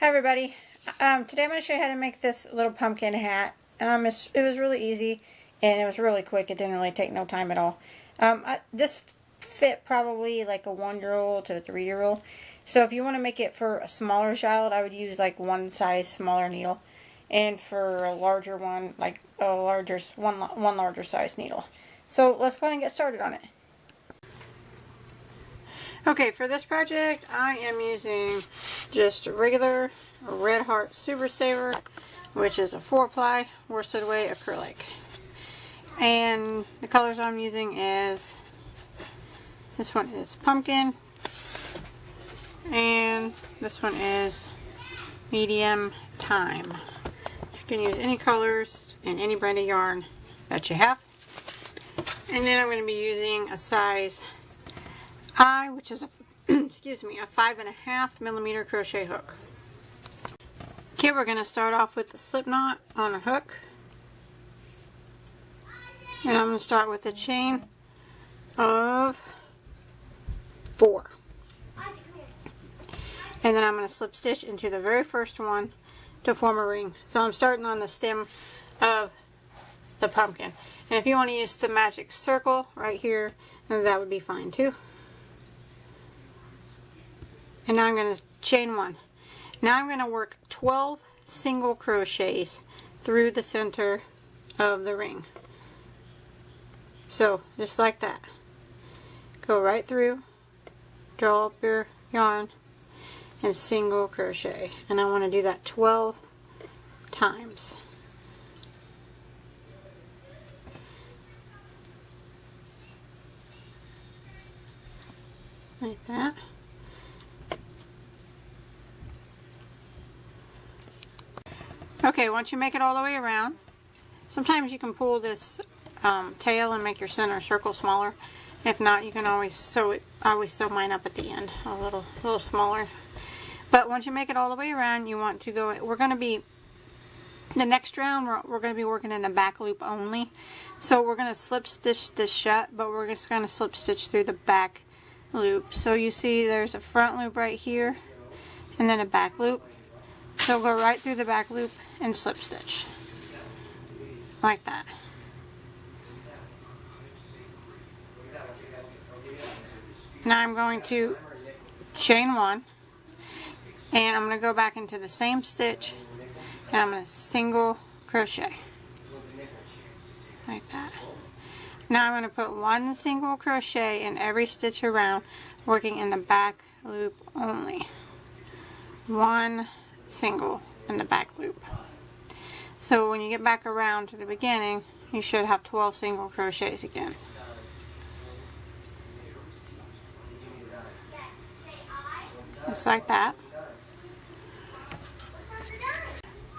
Hi everybody. Today I'm going to show you how to make this little pumpkin hat. It was really easy and it was really quick. It didn't really take no time at all. This fit probably like a 1-year-old to a 3-year-old. So if you want to make it for a smaller child, I would use like one size smaller needle. And for a larger one, like a one larger size needle. So let's go ahead and get started on it. Okay, for this project, I am using just a regular Red Heart Super Saver, which is a 4-ply worsted weight acrylic. And the colors I'm using is, this one is Pumpkin, and this one is Medium Thyme. You can use any colors and any brand of yarn that you have. And then I'm going to be using a size I, which is a excuse me, a 5.5 millimeter crochet hook. Okay, we're going to start off with the slip knot on a hook, and I'm going to start with a chain of 4, and then I'm going to slip stitch into the very first one to form a ring. So I'm starting on the stem of the pumpkin, and if you want to use the magic circle right here, then that would be fine too. And now I'm going to chain 1. Now I'm going to work 12 single crochets through the center of the ring. So just like that. Go right through, draw up your yarn, and single crochet. And I want to do that 12 times. Like that. Okay, once you make it all the way around, sometimes you can pull this tail and make your center circle smaller. If not, you can always sew it. I always sew mine up at the end a little smaller. But once you make it all the way around, you want to go. We're going to be the next round. We're going to be working in the back loop only. So we're going to slip stitch this shut, but we're just going to slip stitch through the back loop. So you see, there's a front loop right here, and then a back loop. So go right through the back loop and slip stitch like that. Now I'm going to chain 1, and I'm going to go back into the same stitch, and I'm going to single crochet like that. Now I'm going to put 1 single crochet in every stitch around, working in the back loop only. 1 single in the back loop. So when you get back around to the beginning, you should have 12 single crochets again. Just like that.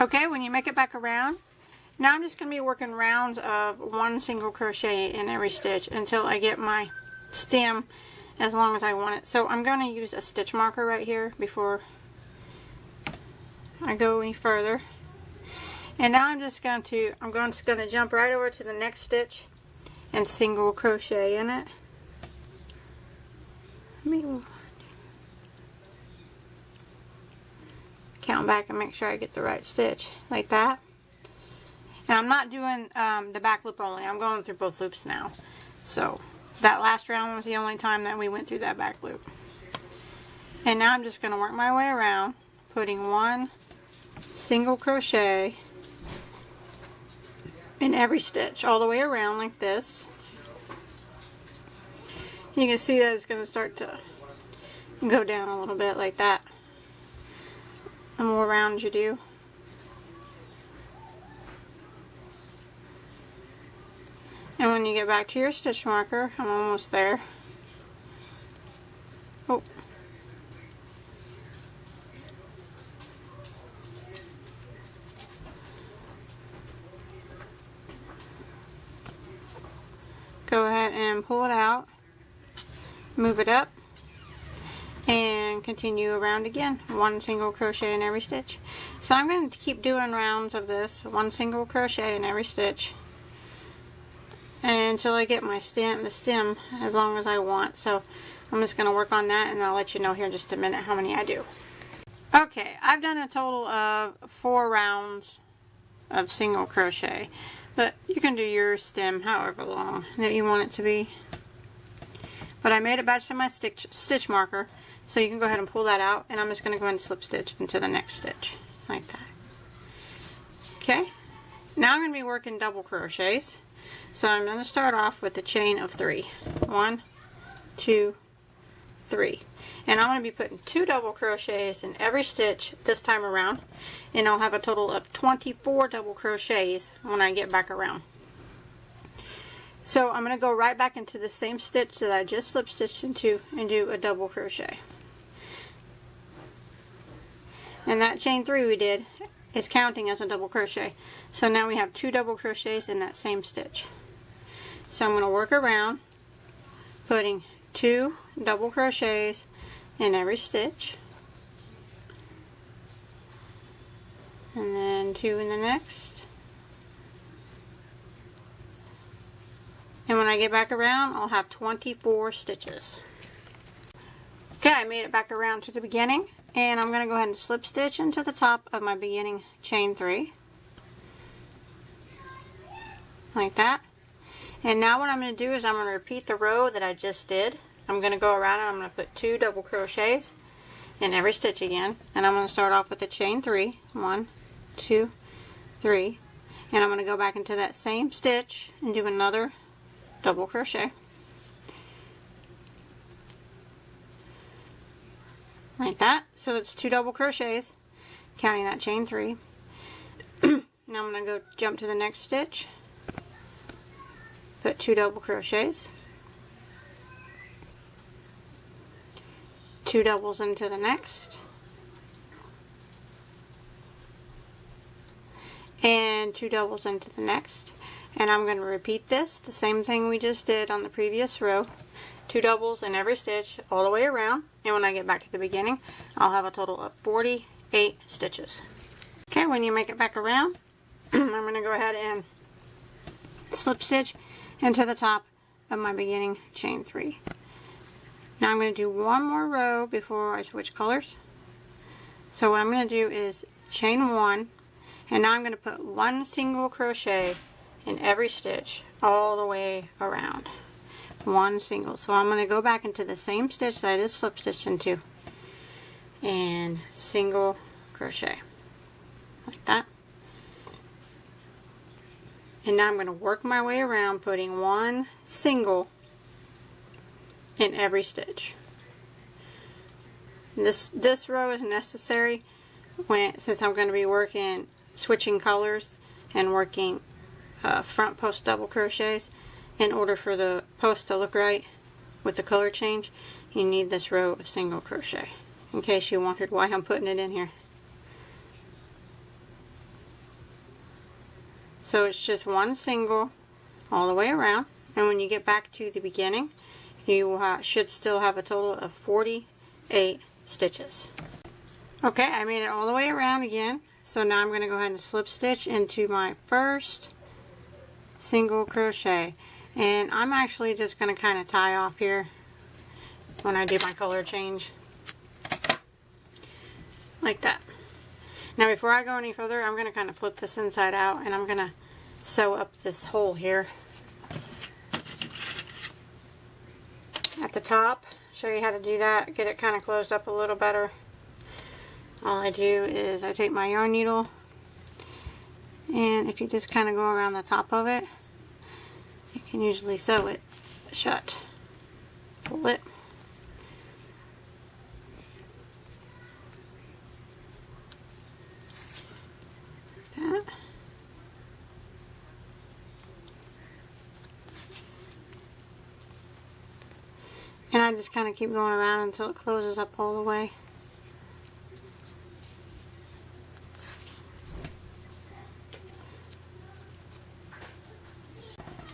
Okay, when you make it back around, now I'm just going to be working rounds of 1 single crochet in every stitch until I get my stem as long as I want it. So I'm going to use a stitch marker right here before I go any further. And now I'm just going to jump right over to the next stitch and single crochet in it. Let me count back and make sure I get the right stitch like that. And I'm not doing the back loop only. I'm going through both loops now. So that last round was the only time that we went through that back loop. And now I'm just going to work my way around, putting 1 single crochet in every stitch all the way around like this. You can see that it's going to start to go down a little bit like that. The more rounds you do. And when you get back to your stitch marker, I'm almost there. Oh. Go ahead and pull it out, move it up, and continue around again. 1 single crochet in every stitch. So I'm going to keep doing rounds of this, 1 single crochet in every stitch, until I get my the stem as long as I want. So I'm just going to work on that, and I'll let you know here in just a minute how many I do. Okay, I've done a total of 4 rounds of single crochet, but you can do your stem however long that you want it to be. But I made it back to my stitch marker, so you can go ahead and pull that out, and I'm just going to go ahead and slip stitch into the next stitch like that. Okay, now I'm going to be working double crochets, so I'm going to start off with a chain of 3. 1, 2, 3. And I'm going to be putting 2 double crochets in every stitch this time around, and I'll have a total of 24 double crochets when I get back around. So I'm going to go right back into the same stitch that I just slip stitched into and do a double crochet. And that chain 3 we did is counting as a double crochet. So now we have 2 double crochets in that same stitch. So I'm going to work around putting 2 double crochets in every stitch, and then 2 in the next, and when I get back around I'll have 24 stitches. Okay, I made it back around to the beginning, and I'm going to go ahead and slip stitch into the top of my beginning chain 3 like that. And now what I'm going to do is I'm going to repeat the row that I just did. I'm going to go around and I'm going to put 2 double crochets in every stitch again, and I'm going to start off with a chain 3. 1, 2, 3, and I'm going to go back into that same stitch and do another double crochet like that. So it's 2 double crochets, counting that chain 3. Now I'm going to go jump to the next stitch, put 2 double crochets, 2 doubles into the next, and 2 doubles into the next. And I'm going to repeat this, the same thing we just did on the previous row. 2 doubles in every stitch all the way around, and when I get back to the beginning I'll have a total of 48 stitches. Okay, when you make it back around I'm going to go ahead and slip stitch into the top of my beginning chain 3. Now I'm going to do one more row before I switch colors. So what I'm going to do is chain 1, and now I'm going to put 1 single crochet in every stitch all the way around. 1 single. So I'm going to go back into the same stitch that I just slip stitched into and single crochet like that. And now I'm going to work my way around putting 1 single in every stitch. This row is necessary since I'm going to be switching colors and working front post double crochets. In order for the post to look right with the color change, you need this row of single crochet, in case you wondered why I'm putting it in here. So it's just 1 single all the way around, and when you get back to the beginning you should still have a total of 48 stitches. Okay, I made it all the way around again, so now I'm going to go ahead and slip stitch into my first single crochet, and I'm actually just going to kind of tie off here when I do my color change like that. Now before I go any further I'm going to kind of flip this inside out, and I'm going to sew up this hole here at the top. Show you how to do that, get it kind of closed up a little better. All I do is I take my yarn needle, and if you just kind of go around the top of it, you can usually sew it shut. Pull it. That. And I just kind of keep going around until it closes up all the way.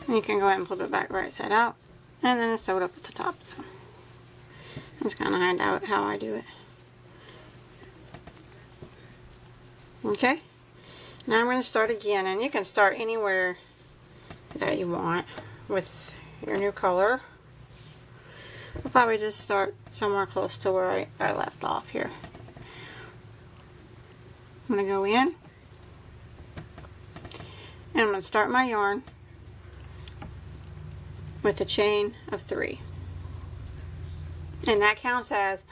And you can go ahead and flip it back right side out, and then it's sewed up at the top. So that's kind of how I do it. Okay, now I'm going to start again, and you can start anywhere that you want with your new color. I'll probably just start somewhere close to where I left off here. I'm going to go in and I'm going to start my yarn with a chain of 3, and that counts as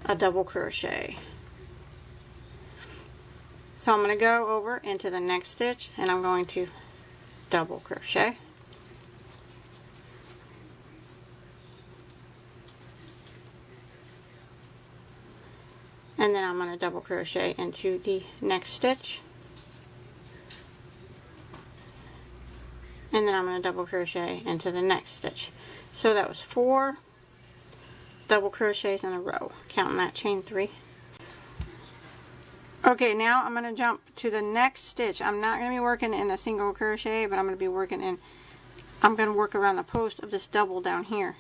a double crochet. So I'm going to go over into the next stitch and I'm going to double crochet, and then I'm going to double crochet into the next stitch, and then I'm going to double crochet into the next stitch. So that was 4 double crochets in a row, counting that chain 3. Okay, now I'm going to jump to the next stitch. I'm not going to be working in a single crochet, but I'm going to be working in, I'm going to work around the post of this double down here.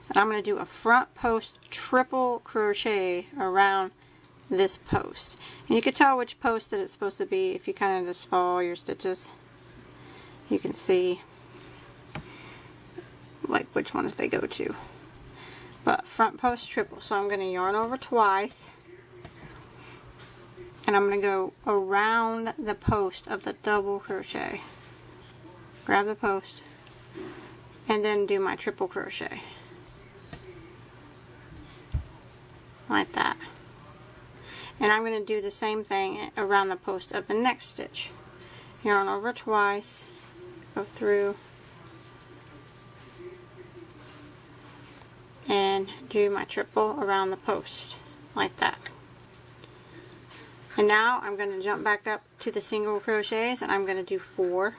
And I'm going to do a front post triple crochet around this post. And you can tell which post that it's supposed to be if you kind of just follow your stitches. You can see like which ones they go to. But front post triple. So I'm going to yarn over twice. And I'm going to go around the post of the double crochet. Grab the post. And then do my triple crochet. Like that. And I'm going to do the same thing around the post of the next stitch. Yarn over twice. Go through. And do my triple around the post. Like that. And now I'm going to jump back up to the single crochets and I'm going to do 4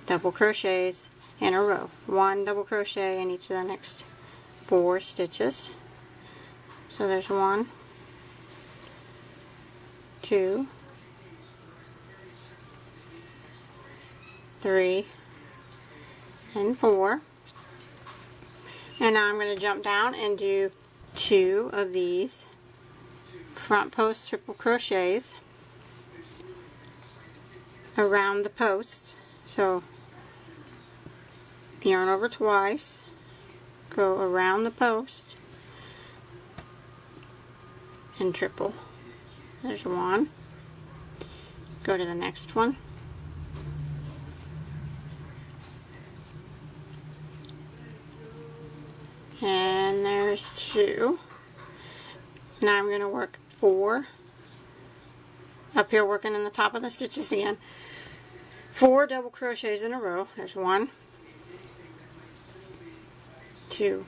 double crochets in a row. 1 double crochet in each of the next 4 stitches. So there's 1, 2, 3, and 4. And now I'm going to jump down and do 2 of these front post triple crochets around the posts. So yarn over twice, go around the post, and triple. There's 1. Go to the next one. And there's 2. Now I'm going to work 4 up here, working in the top of the stitches again. 4 double crochets in a row. There's 1, 2,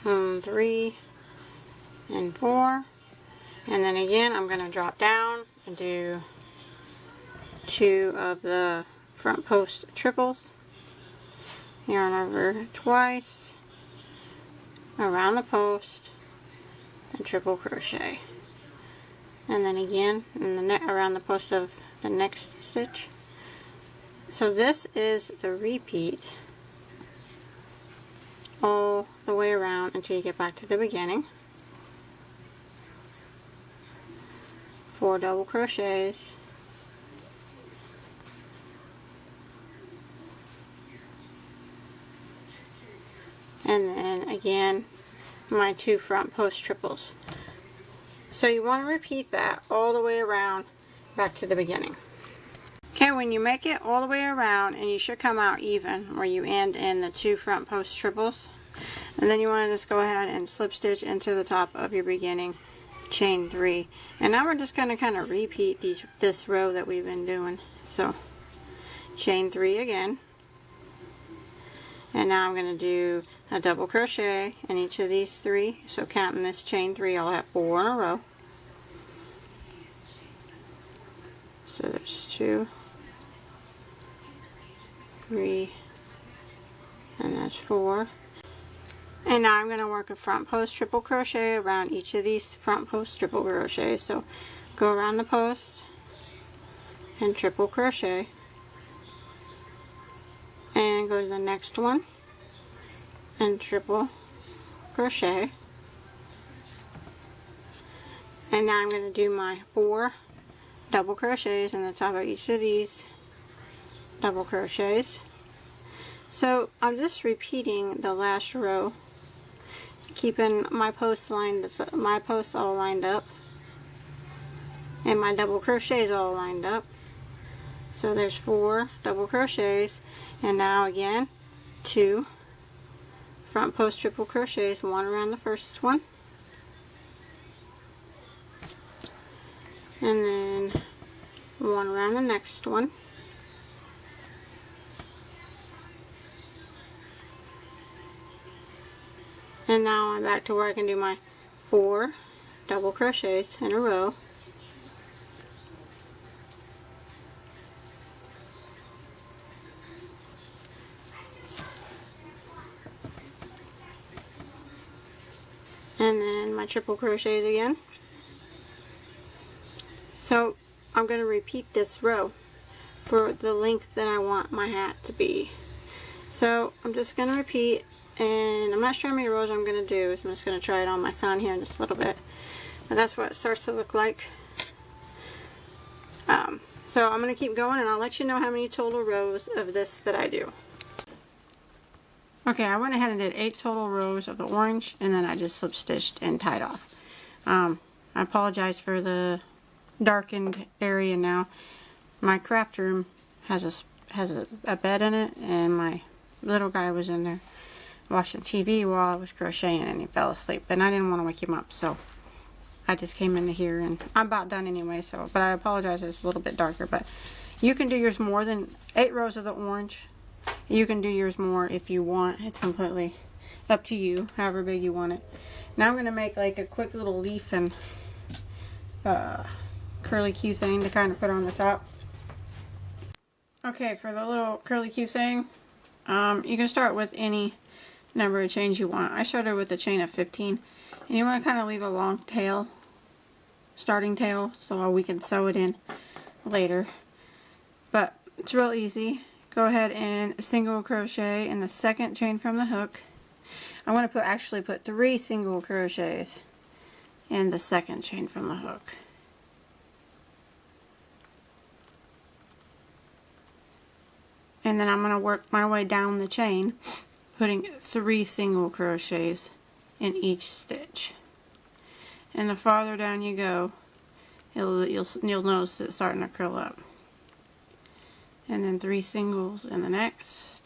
3, and 4. And then again I'm going to drop down and do 2 of the front post triples. Yarn over twice, around the post, and triple crochet. And then again in the around the post of the next stitch. So this is the repeat all the way around until you get back to the beginning. 4 double crochets, and then again my 2 front post triples. So you want to repeat that all the way around back to the beginning. Okay, when you make it all the way around, and you should come out even where you end in the 2 front post triples, and then you want to just go ahead and slip stitch into the top of your beginning chain 3. And now we're just going to kind of repeat this row that we've been doing. So chain 3 again, and now I'm going to do a double crochet in each of these 3. So counting this chain 3, I'll have 4 in a row. So there's 2, 3, and that's 4. And now I'm going to work a front post triple crochet around each of these front post triple crochets. So go around the post and triple crochet, and go to the next one and triple crochet. And now I'm going to do my 4 double crochets in the top of each of these double crochets. So I'm just repeating the last row keeping my posts all lined up, and my double crochets all lined up. So there's 4 double crochets, and now again 2 front post triple crochets, 1 around the first one, and then 1 around the next one, and now I'm back to where I can do my 4 double crochets in a row. And then my triple crochets again. So I'm going to repeat this row for the length that I want my hat to be. So I'm just going to repeat, and I'm not sure how many rows I'm going to do, so I'm just going to try it on my son here in just a little bit. And that's what it starts to look like. So I'm going to keep going, and I'll let you know how many total rows of this that I do. Okay, I went ahead and did 8 total rows of the orange, and then I just slip stitched and tied off. I apologize for the darkened area now. My craft room has a bed in it, and my little guy was in there watching TV while I was crocheting, and he fell asleep, and I didn't want to wake him up, so I just came into here, and I'm about done anyway. So, but I apologize, it's a little bit darker, but you can do yours more than 8 rows of the orange. You can do yours more if you want. It's completely up to you, however big you want it. Now I'm going to make like a quick little leaf and curly Q thing to kind of put on the top. Okay, for the little curly Q thing, you can start with any number of chains you want. I started with a chain of 15, and you want to kind of leave a long tail, starting tail, so we can sew it in later. But it's real easy. Go ahead and single crochet in the second chain from the hook. I'm going to actually put 3 single crochets in the second chain from the hook. And then I'm going to work my way down the chain, putting 3 single crochets in each stitch. And the farther down you go, you'll notice it starting to curl up. And then 3 singles in the next.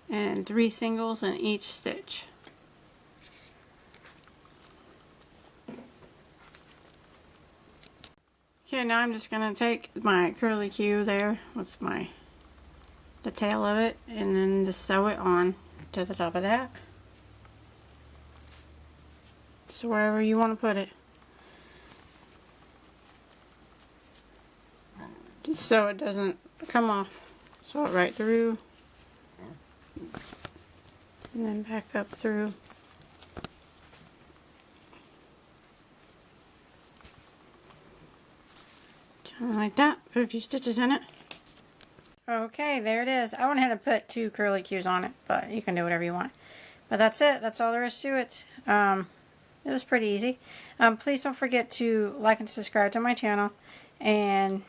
And 3 singles in each stitch. Okay, now I'm just going to take my curly Q there with the tail of it, and then just sew it on to the top of that. So wherever you want to put it. Just so it doesn't come off. Sew it right through. And then back up through. Kind of like that. Put a few stitches in it. Okay, there it is. I went ahead and put 2 curly Qs on it, but you can do whatever you want. But that's it. That's all there is to it. It was pretty easy. Please don't forget to like and subscribe to my channel, and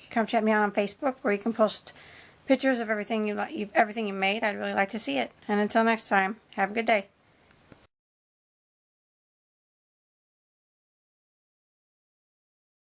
come check me out on Facebook, where you can post pictures of everything you made. I'd really like to see it. And until next time, have a good day.